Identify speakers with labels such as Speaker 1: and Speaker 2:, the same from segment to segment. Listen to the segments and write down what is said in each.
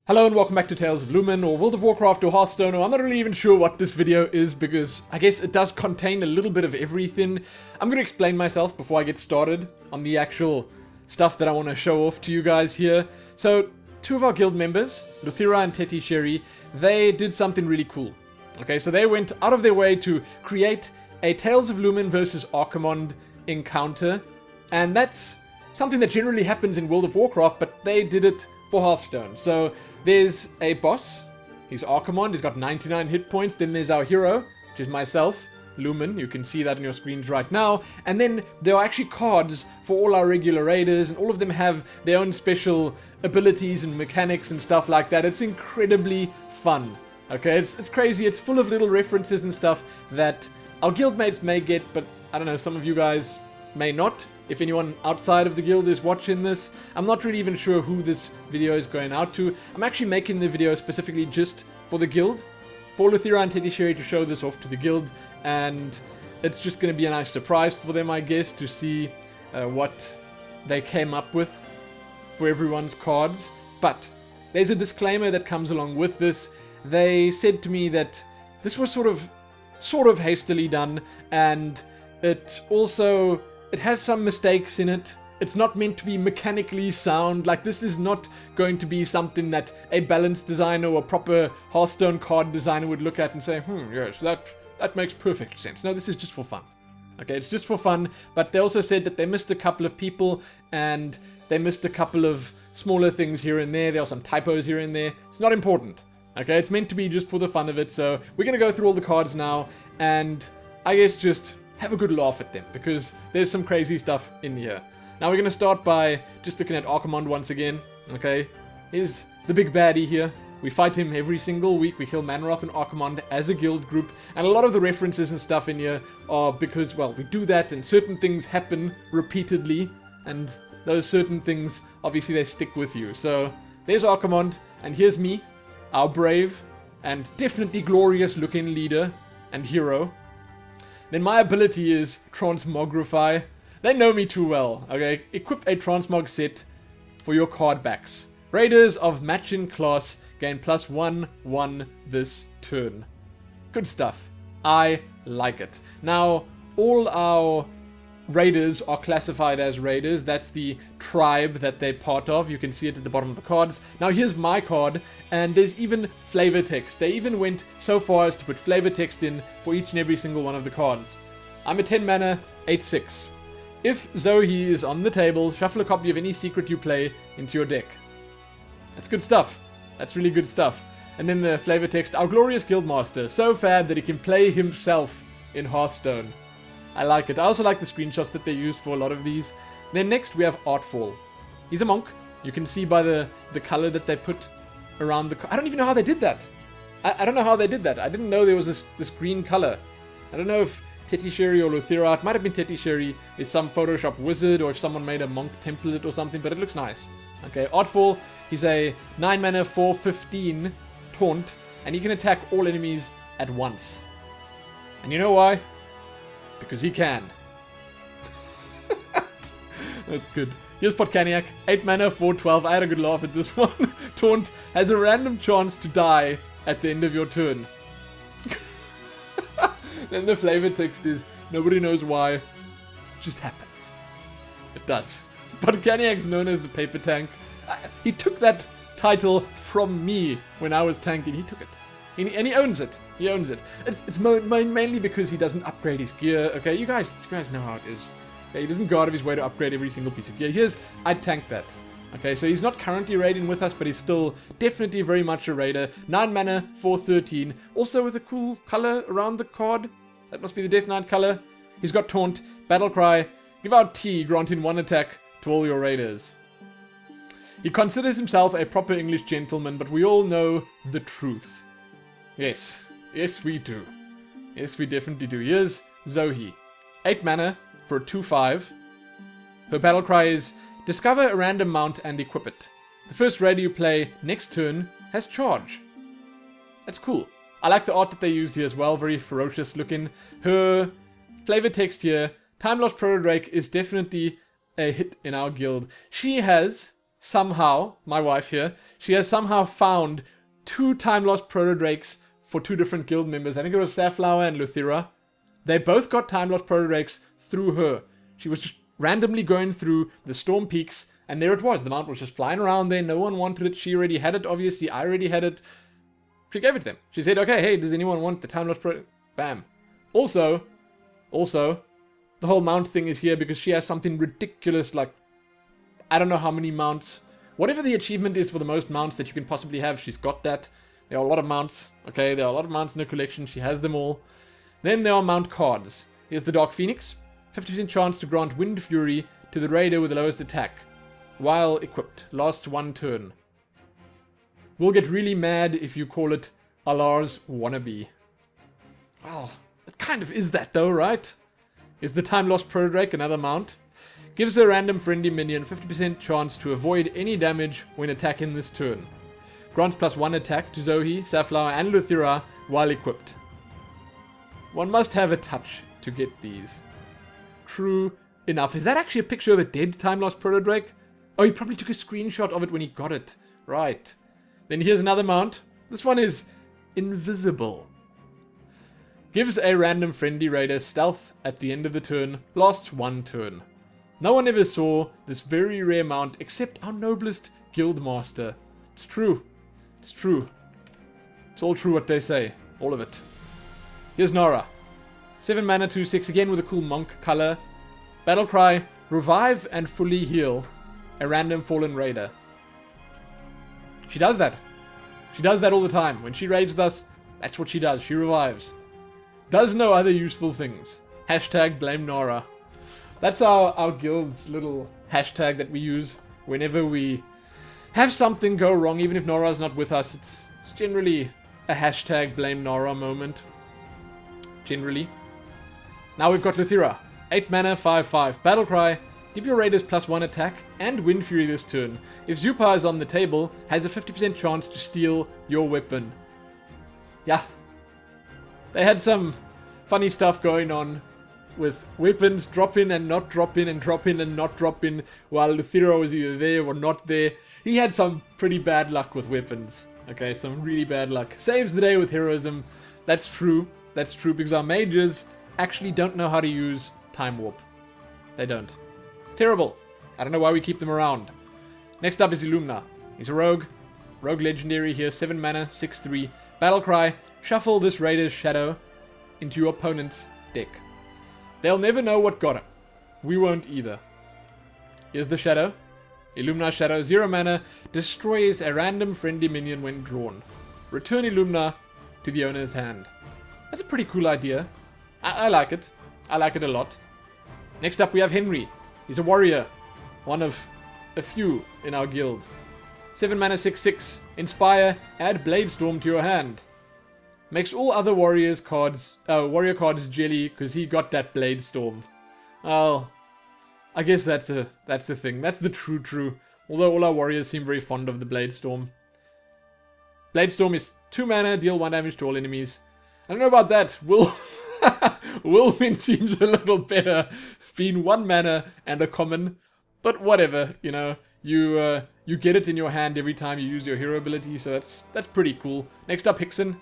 Speaker 1: Hello and welcome back to Tales of Lumin, or World of WarCraft, or Hearthstone, or I'm not really even sure what this video is because I guess it does contain a little bit of everything. I'm going to explain myself before I get started on the actual stuff that I want to show off to you guys here. So, two of our guild members, Luthira and Tetisheri, they did something really cool. Okay, so they went out of their way to create a Tales of Lumin versus Archimonde encounter, and that's something that generally happens in World of WarCraft, but they did it for Hearthstone. So there's a boss, he's Archimonde, he's got 99 hit points, then there's our hero, which is myself, Lumin, you can see that on your screens right now, and then there are actually cards for all our regular raiders, and all of them have their own special abilities and mechanics and stuff like that. It's incredibly fun, okay, it's crazy, it's full of little references and stuff that our guildmates may get, but I don't know, some of you guys may not. If anyone outside of the guild is watching this, I'm not really even sure who this video is going out to. I'm actually making the video specifically just for the guild, for Luthira and Tetisheri, to show this off to the guild, and it's just going to be a nice surprise for them, I guess, to see what they came up with for everyone's cards. But there's a disclaimer that comes along with this. They said to me that this was sort of hastily done, and it has some mistakes in it. It's not meant to be mechanically sound. Like, this is not going to be something that a balanced designer or a proper Hearthstone card designer would look at and say, yes, that makes perfect sense. No, this is just for fun. Okay, it's just for fun. But they also said that they missed a couple of people and they missed a couple of smaller things here and there. There are some typos here and there. It's not important. Okay, it's meant to be just for the fun of it. So we're going to go through all the cards now and I guess just have a good laugh at them, because there's some crazy stuff in here. Now we're going to start by just looking at Archimonde once again. Okay, here's the big baddie here. We fight him every single week. We kill Manroth and Archimonde as a guild group, and a lot of the references and stuff in here are because, well, we do that and certain things happen repeatedly, and those certain things, obviously, they stick with you. So there's Archimonde, and here's me, our brave and definitely glorious looking leader and hero. Then my ability is Transmogrify. They know me too well, okay? Equip a Transmog set for your card backs. Raiders of matching class gain +1/1 this turn. Good stuff. I like it. Now, all our raiders are classified as raiders. That's the tribe that they're part of. You can see it at the bottom of the cards. Now here's my card, and there's even flavor text. They even went so far as to put flavor text in for each and every single one of the cards. I'm a 10 mana, 8/6. If Zoe is on the table, shuffle a copy of any secret you play into your deck. That's good stuff. That's really good stuff. And then the flavor text, our glorious guildmaster, so fab that he can play himself in Hearthstone. I like it. I also like the screenshots that they used for a lot of these. Then next we have Artfall. He's a monk. You can see by the color that they put around the... I don't even know how they did that. I don't know how they did that. I didn't know there was this green color. I don't know if Tetisheri or Luthira, it might have been Tetisheri, is some Photoshop wizard, or if someone made a monk template or something, but it looks nice. Okay, Artfall, he's a 9 mana 4/15 taunt, and he can attack all enemies at once. And you know why? Because he can. That's good. Here's Potkaniak, 8 mana, 4/12. I had a good laugh at this one. Taunt has a random chance to die at the end of your turn. Then the flavor text is, nobody knows why. It just happens. It does. Potkaniak's known as the paper tank. He took that title from me when I was tanking. He took it. And he owns it. He owns it. It's mainly because he doesn't upgrade his gear. Okay, you guys know how it is. Okay, he doesn't go out of his way to upgrade every single piece of gear. I'd tank that. Okay, so he's not currently raiding with us, but he's still definitely very much a raider. 9 mana, 4/13. Also with a cool color around the card. That must be the Death Knight color. He's got Taunt, Battle Cry, give out T, granting 1 attack to all your raiders. He considers himself a proper English gentleman, but we all know the truth. Yes. Yes, we do. Yes, we definitely do. Here's Zoe. 8 mana for a 2/5. Her battle cry is, discover a random mount and equip it. The first raider you play next turn has charge. That's cool. I like the art that they used here as well. Very ferocious looking. Her flavor text here, Time Lost Proto Drake, is definitely a hit in our guild. She has somehow, my wife here, she has somehow found 2 time lost proto drakes for 2 different guild members. I think it was Safflower and Luthira. They both got time lost proto drakes through her. She was just randomly going through the Storm Peaks, and there it was. The mount was just flying around there. No one wanted it. She already had it, obviously. I already had it. She gave it to them. She said, okay, hey, does anyone want the time lost proto? Bam. Also, the whole mount thing is here because she has something ridiculous, like, I don't know how many mounts. Whatever the achievement is for the most mounts that you can possibly have, she's got that. There are a lot of mounts, okay? There are a lot of mounts in her collection. She has them all. Then there are mount cards. Here's the Dark Phoenix. 50% chance to grant Wind Fury to the raider with the lowest attack, while equipped. Lasts 1 turn. We'll get really mad if you call it Alar's wannabe. Well, it kind of is that though, right? Is the Time Lost Proto Drake another mount? Gives a random friendly minion 50% chance to avoid any damage when attacking this turn. Grants +1 attack to Zoe, Safflower and Luthira while equipped. One must have a touch to get these. True enough. Is that actually a picture of a dead Time Lost Proto Drake? Oh, he probably took a screenshot of it when he got it. Right. Then here's another mount. This one is invisible. Gives a random friendly raider stealth at the end of the turn. Lasts 1 turn. No one ever saw this very rare mount except our noblest guildmaster. It's true. It's true. It's all true what they say. All of it. Here's Nora. 7 mana, 2/6, again with a cool monk color. Battle cry, revive and fully heal a random fallen raider. She does that. She does that all the time. When she raids with us, that's what she does. She revives. Does no other useful things. Hashtag blame Nora. That's our guild's little hashtag that we use whenever we have something go wrong. Even if Nora's not with us, it's generally a hashtag blame Nora moment. Generally. Now we've got Luthira. 8 mana, 5/5. Battle cry. Give your raiders +1 attack and Wind Fury this turn. If Zupa is on the table, has a 50% chance to steal your weapon. Yeah. They had some funny stuff going on with weapons drop in and not drop in and drop in and not drop in while Luthira was either there or not there. He had some pretty bad luck with weapons. Okay, some really bad luck. Saves the day with heroism. That's true. That's true because our mages actually don't know how to use Time Warp. They don't. It's terrible. I don't know why we keep them around. Next up is Illumina. He's a rogue. Rogue legendary here. 7 mana, 6/3. Battle cry. Shuffle this raider's shadow into your opponent's deck. They'll never know what got him. We won't either. Here's the shadow. Illumina shadow. 0 mana. Destroys a random friendly minion when drawn. Return Illumina to the owner's hand. That's a pretty cool idea. I like it. I like it a lot. Next up we have Henry. He's a warrior. One of a few in our guild. 7 mana, 6/6. Inspire. Add Bladestorm to your hand. Makes all other warrior cards jelly because he got that Bladestorm. Well, I guess that's the thing. That's the true. Although all our warriors seem very fond of the Bladestorm. Bladestorm is 2 mana, deal 1 damage to all enemies. I don't know about that. Wilmin seems a little better, being 1 mana and a common. But whatever, you know, you get it in your hand every time you use your hero ability, so that's pretty cool. Next up, Hickson.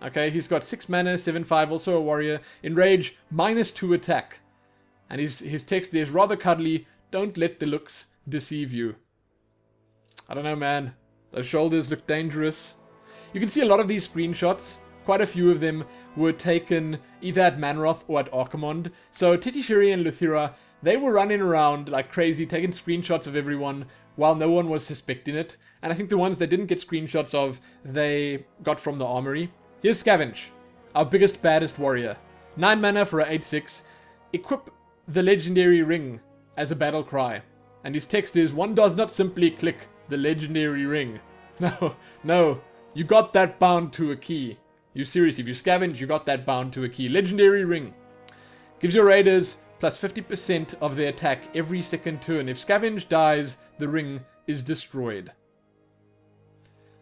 Speaker 1: Okay, he's got 6 mana, 7/5, also a warrior. Enrage, -2 attack. And his text is rather cuddly. Don't let the looks deceive you. I don't know, man. Those shoulders look dangerous. You can see a lot of these screenshots. Quite a few of them were taken either at Manroth or at Archimonde. So Tetisheri and Luthira, they were running around like crazy, taking screenshots of everyone while no one was suspecting it. And I think the ones they didn't get screenshots of, they got from the armory. Here's Scavenge, our biggest, baddest warrior. 9 mana for a 8/6. Equip the legendary ring as a battle cry. And his text is, one does not simply click the legendary ring. No, you got that bound to a key. You seriously, if you scavenge, you got that bound to a key. Legendary ring. Gives your raiders plus 50% of their attack every second turn. If scavenge dies, the ring is destroyed.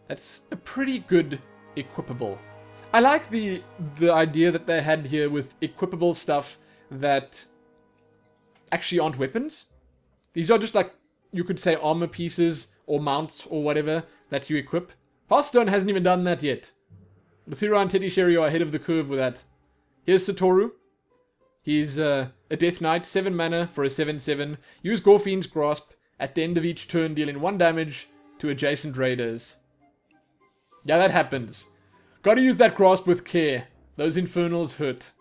Speaker 1: That's a pretty good equipable. I like the idea that they had here with equipable stuff that actually aren't weapons. These are just like you could say, armor pieces or mounts or whatever that you equip. Hearthstone hasn't even done that yet. Luthira and Tetisheri are ahead of the curve with that. Here's Satoru. He's a Death Knight, 7 mana for a 7/7. Use Gorfiend's Grasp at the end of each turn, dealing 1 damage to adjacent raiders. Yeah, that happens. Gotta use that Grasp with care. Those Infernals hurt.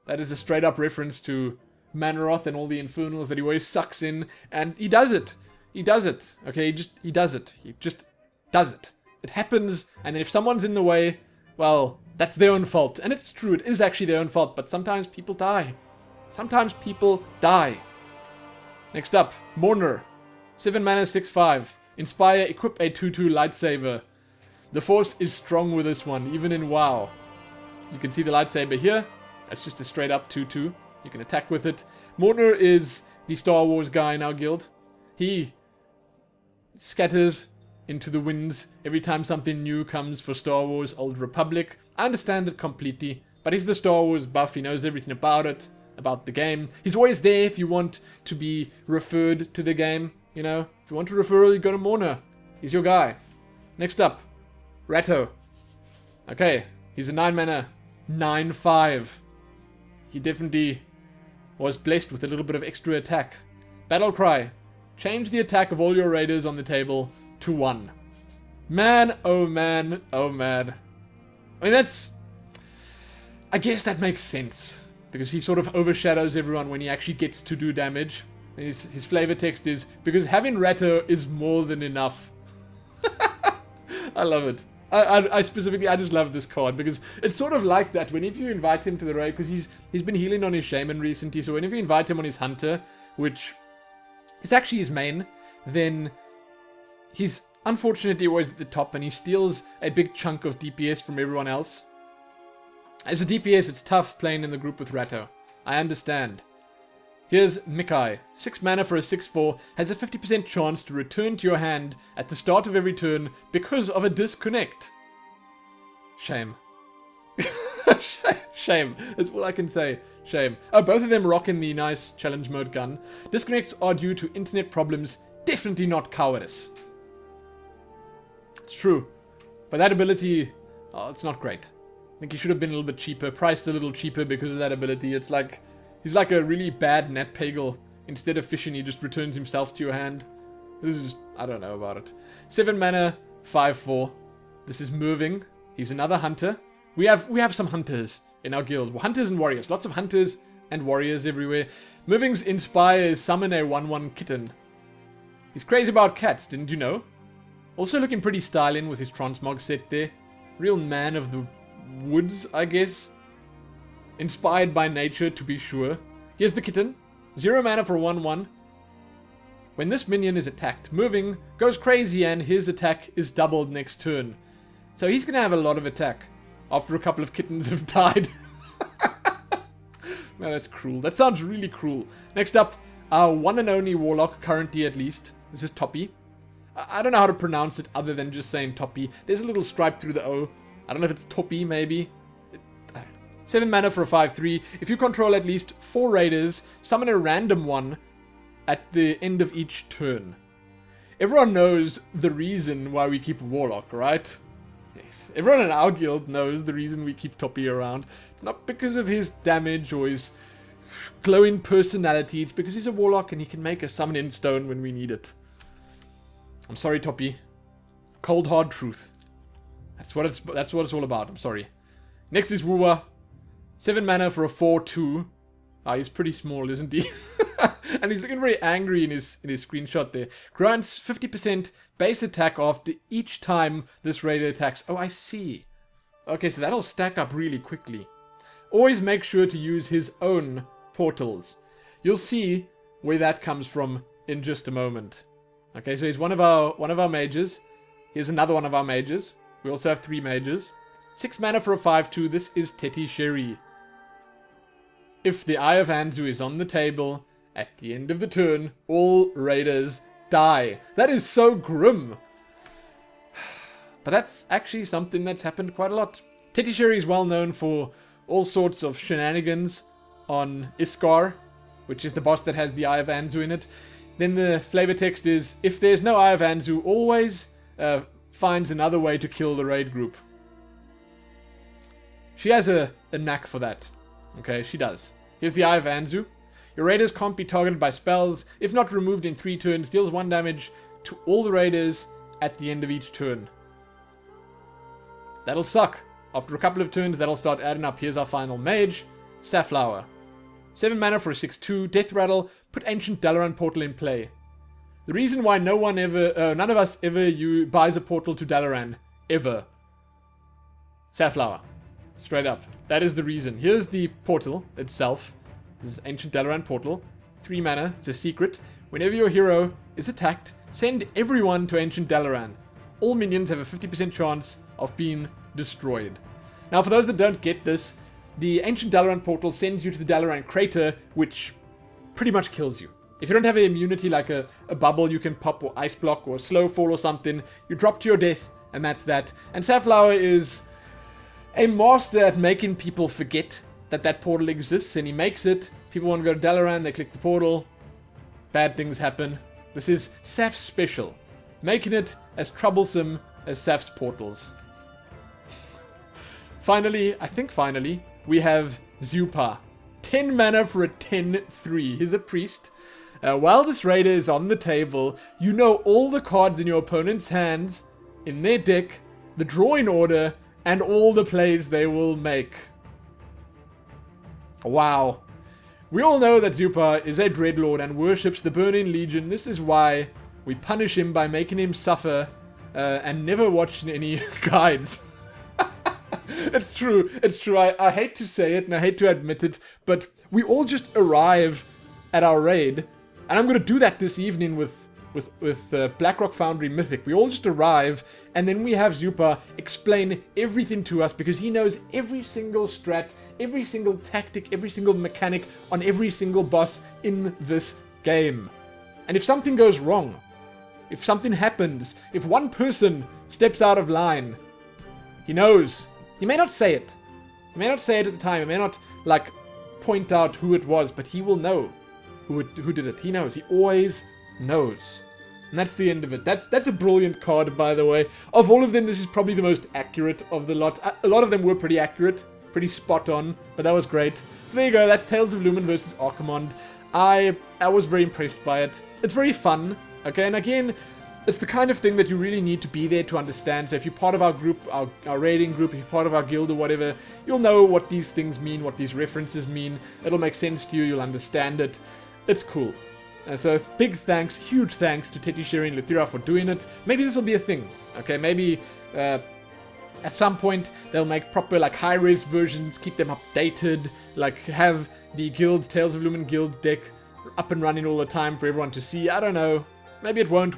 Speaker 1: That is a straight up reference to Manoroth and all the Infernals that he always sucks in, and he does it. He does it. Okay, he does it. He just does it. It happens, and then if someone's in the way, well, that's their own fault. And it's true, it is actually their own fault, but sometimes people die. Sometimes people die. Next up, Mourner. 7 mana, 6/5. Inspire, equip a 2/2 lightsaber. The Force is strong with this one, even in WoW. You can see the lightsaber here. That's just a straight up 2/2. You can attack with it. Mourner is the Star Wars guy in our guild. He scatters into the winds every time something new comes for Star Wars Old Republic. I understand it completely, but he's the Star Wars buff. He knows everything about it, about the game. He's always there if you want to be referred to the game, you know. If you want a referral, you go to Mourner. He's your guy. Next up, Ratto. Okay, he's a 9 mana, 9/5. He definitely was blessed with a little bit of extra attack. Battle Cry. Change the attack of all your raiders on the table to 1. Man, oh man, oh man. I mean, I guess that makes sense. Because he sort of overshadows everyone when he actually gets to do damage. And his flavor text is, because having Ratto is more than enough. I love it. I specifically, I just love this card, because it's sort of like that whenever you invite him to the raid, because he's been healing on his Shaman recently, so whenever you invite him on his Hunter, which is actually his main, then he's unfortunately always at the top, and he steals a big chunk of DPS from everyone else. As a DPS, it's tough playing in the group with Ratto. I understand. Here's Mikai. 6 mana for a 6/4, has a 50% chance to return to your hand at the start of every turn because of a disconnect. Shame. Shame. That's all I can say. Shame. Oh, both of them rocking the nice challenge mode gun. Disconnects are due to internet problems, definitely not cowardice. It's true. But that ability, oh, it's not great. I think he should have been a little bit cheaper, priced a little cheaper because of that ability. It's like, he's like a really bad Nat Pagel. Instead of fishing, he just returns himself to your hand. This is just, I don't know about it. 7 mana, 5/4. This is moving. He's another hunter. We have some hunters in our guild. Hunters and warriors. Lots of hunters and warriors everywhere. Moving's Inspire is summon a 1/1 kitten. He's crazy about cats, didn't you know? Also looking pretty styling with his transmog set there. Real man of the woods, I guess. Inspired by nature, to be sure. Here's the kitten. 0 mana for 1/1. When this minion is attacked, moving goes crazy and his attack is doubled next turn. So he's going to have a lot of attack after a couple of kittens have died. Man, that's cruel. That sounds really cruel. Next up, our one and only Warlock, currently at least. This is Toppy. I don't know how to pronounce it other than just saying Toppy. There's a little stripe through the O. I don't know if it's Toppy, maybe. 7 mana for a 5/3. If you control at least 4 raiders, summon a random one at the end of each turn. Everyone knows the reason why we keep Warlock, right? Yes. Everyone in our guild knows the reason we keep Toppy around. Not because of his damage or his glowing personality. It's because he's a Warlock and he can make a summon in stone when we need it. I'm sorry, Toppy. Cold hard truth. That's what it's all about. I'm sorry. Next is Woowa. 7 mana for a 4/2. Ah, he's pretty small, isn't he? And he's looking very angry in his screenshot there. Grants 50% base attack after each time this raider attacks. Oh, I see. Okay, so that'll stack up really quickly. Always make sure to use his own portals. You'll see where that comes from in just a moment. Okay, so he's one of our mages. Here's another one of our mages. We also have 3 mages. 6 mana for a 5/2. This is Tetisheri. If the Eye of Anzu is on the table, at the end of the turn, all raiders die. That is so grim. But that's actually something that's happened quite a lot. Tetisheri is well known for all sorts of shenanigans on Iskar, which is the boss that has the Eye of Anzu in it. Then the flavor text is, if there's no Eye of Anzu, always finds another way to kill the raid group. She has a knack for that. Okay, she does. Here's the Eye of Anzu. Your raiders can't be targeted by spells. If not removed in 3 turns, deals 1 damage to all the raiders at the end of each turn. That'll suck. After a couple of turns, that'll start adding up. Here's our final mage, Safflower. 7 mana for a 6/2, Death Rattle, put Ancient Dalaran Portal in play. The reason why none of us ever buys a portal to Dalaran, ever. Safflower. Straight up. That is the reason. Here's the portal itself. This is Ancient Dalaran Portal. 3 mana, it's a secret. Whenever your hero is attacked, send everyone to Ancient Dalaran. All minions have a 50% chance of being destroyed. Now, for those that don't get this, the Ancient Dalaran Portal sends you to the Dalaran Crater, which pretty much kills you. If you don't have an immunity like a bubble you can pop, or ice block, or slow fall or something, you drop to your death, and that's that. And Safflower is a master at making people forget that that portal exists, and he makes it. People want to go to Dalaran, they click the portal, bad things happen. This is Saff's special, making it as troublesome as Saff's portals. Finally, we have Zupa. 10 mana for a 10/3. He's a priest. While this raider is on the table, you know all the cards in your opponent's hands, in their deck, the drawing order, and all the plays they will make. Wow. We all know that Zupa is a Dreadlord and worships the Burning Legion. This is why we punish him by making him suffer and never watching any guides. It's true. I hate to say it and I hate to admit it, but we all just arrive at our raid, and I'm going to do that this evening with Blackrock Foundry Mythic. We all just arrive, and then we have Zupa explain everything to us, because he knows every single strat, every single tactic, every single mechanic on every single boss in this game. And if something goes wrong, if something happens, if one person steps out of line, he knows. He may not say it. He may not say it at the time. He may not, like, point out who it was, but he will know who did it. He knows. He always knows. And that's the end of it. That's a brilliant card, by the way. Of all of them, this is probably the most accurate of the lot. A lot of them were pretty accurate, pretty spot on, but that was great. So there you go. That's Tales of Lumin versus Archimonde. I was very impressed by it. It's very fun, okay? And again, it's the kind of thing that you really need to be there to understand. So if you're part of our group, our raiding group, if you're part of our guild or whatever, you'll know what these things mean, what these references mean. It'll make sense to you. You'll understand it. It's cool. So big thanks, huge thanks to Tetisheri and Luthira for doing it. Maybe this will be a thing. Okay, maybe at some point they'll make proper like high-res versions, keep them updated, like have the guild, Tales of Lumin guild deck up and running all the time for everyone to see. I don't know. Maybe it won't.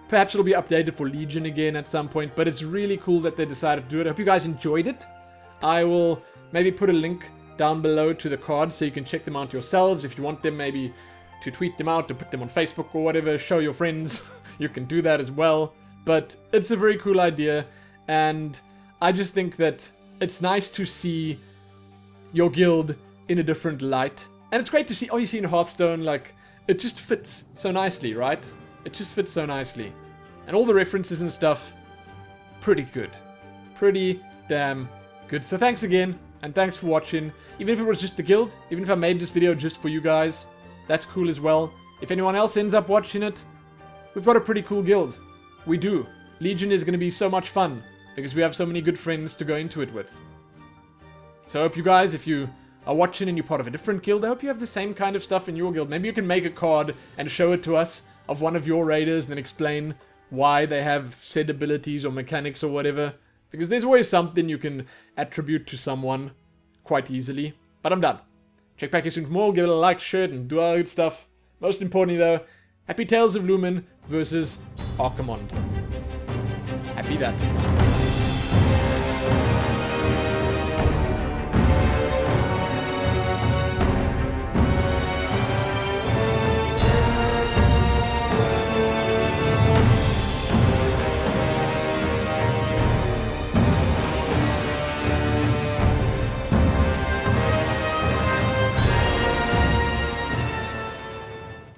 Speaker 1: Perhaps it'll be updated for Legion again at some point, but it's really cool that they decided to do it. I hope you guys enjoyed it. I will maybe put a link down below to the cards so you can check them out yourselves. If you want them maybe to tweet them out, to put them on Facebook or whatever, show your friends, you can do that as well. But it's a very cool idea, and I just think that it's nice to see your guild in a different light. And it's great to see, obviously in Hearthstone, like, it just fits so nicely, right? It just fits so nicely. And all the references and stuff, pretty good. Pretty damn good. So thanks again, and thanks for watching. Even if it was just the guild, even if I made this video just for you guys, that's cool as well. If anyone else ends up watching it, we've got a pretty cool guild. We do. Legion is going to be so much fun, because we have so many good friends to go into it with. So I hope you guys, if you are watching and you're part of a different guild, I hope you have the same kind of stuff in your guild. Maybe you can make a card and show it to us of one of your raiders and then explain why they have said abilities or mechanics or whatever. Because there's always something you can attribute to someone quite easily. But I'm done. Check back here soon for more, give it a like, share it, and do all that good stuff. Most importantly though, happy Tales of Lumin versus Archimonde. Happy that.